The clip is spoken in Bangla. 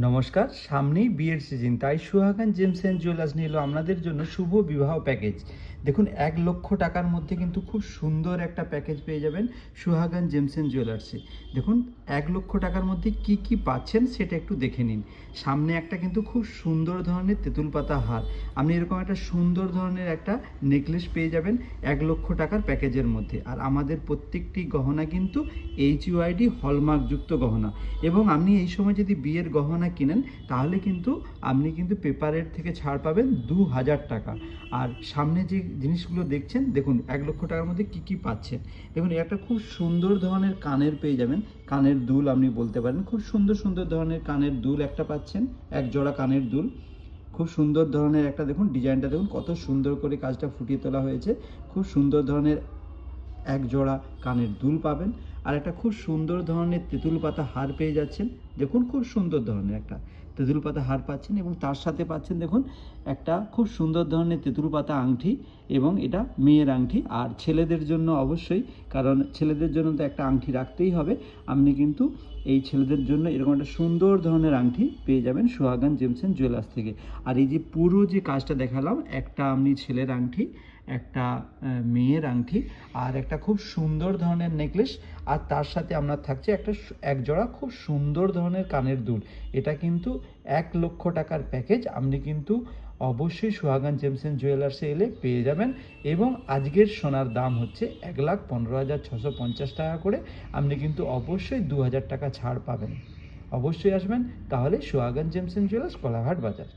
নমস্কার, সামনেই বিয়ের সিজন, তাই সুহাগন জেমস অ্যান্ড জুয়েলার্স নিয়ে এলো আপনাদের জন্য শুভ বিবাহ প্যাকেজ। দেখুন, 1,00,000 টাকার মধ্যে কিন্তু খুব সুন্দর একটা প্যাকেজ পেয়ে যাবেন সুহাগন জেমস অ্যান্ড জুয়েলার্সে। দেখুন, 1,00,000 টাকার মধ্যে কি কি পাচ্ছেন সেটা একটু দেখে নিন। সামনে একটা কিন্তু খুব সুন্দর ধরনের তেঁতুল পাতা হার, আপনি এরকম একটা সুন্দর ধরনের একটা নেকলেস পেয়ে যাবেন 1,00,000 টাকার প্যাকেজের মধ্যে। আর আমাদের প্রত্যেকটি গহনা কিন্তু HUID হলমার্কযুক্ত গহনা, এবং আপনি এই সময় যদি বিয়ের গহনা কিনেন তাহলে কিন্তু আপনি কিন্তু পেপারের থেকে ছাড় পাবেন 2,000 টাকা। আর সামনে যে জিনিসগুলো দেখছেন, দেখুন 1,00,000 টাকার মধ্যে কি কি পাচ্ছেন। দেখুন, একটা খুব সুন্দর ধরনের কানের পেয়ে যাবেন, কানের দুল আপনি বলতে পারেন, খুব সুন্দর সুন্দর ধরনের কানের দুল একটা পাচ্ছেন, এক জোড়া কানের দুল। খুব সুন্দর ধরনের একটা, দেখুন ডিজাইনটা দেখুন কত সুন্দর করে কাজটা ফুটিয়ে তোলা হয়েছে। খুব সুন্দর ধরনের এক জোড়া কানের দুল পাবেন, আর একটা খুব সুন্দর ধরনের তেঁতুল পাতা হার পেয়ে যাচ্ছেন। দেখুন, খুব সুন্দর ধরনের একটা তেঁতুল পাতা হার পাচ্ছেন, এবং তার সাথে পাচ্ছেন দেখুন একটা খুব সুন্দর ধরনের তেঁতুল পাতা আংটি, এবং এটা মেয়ের আংটি। আর ছেলেদের জন্য অবশ্যই, কারণ ছেলেদের জন্য তো একটা আংটি রাখতেই হবে, আপনি কিন্তু এই ছেলেদের জন্য এরকম একটা সুন্দর ধরনের আংটি পেয়ে যাবেন সুহাগন জেমস অ্যান্ড জুয়েলার্স থেকে। আর এই যে পুরো যে কাজটা দেখালাম, একটা আপনি ছেলের আংটি, একটা মেয়ের আংটি, আর একটা খুব সুন্দর ধরনের নেকলেস, আর তার সাথে আপনার থাকছে একটা এক জোড়া খুব সুন্দর ধরনের কানের দুল। এটা কিন্তু 1,00,000 টাকার প্যাকেজ, আপনি কিন্তু অবশ্যই সুহাগন জেমস অ্যান্ড জুয়েলার্সে এলে পেয়ে যাবেন। এবং আজকের সোনার দাম হচ্ছে 1,15,650 টাকা করে, আপনি কিন্তু অবশ্যই 2,000 টাকা ছাড় পাবেন। অবশ্যই আসবেন তাহলে সুহাগন জেমস অ্যান্ড জুয়েলার্স, কোলাঘাট বাজার।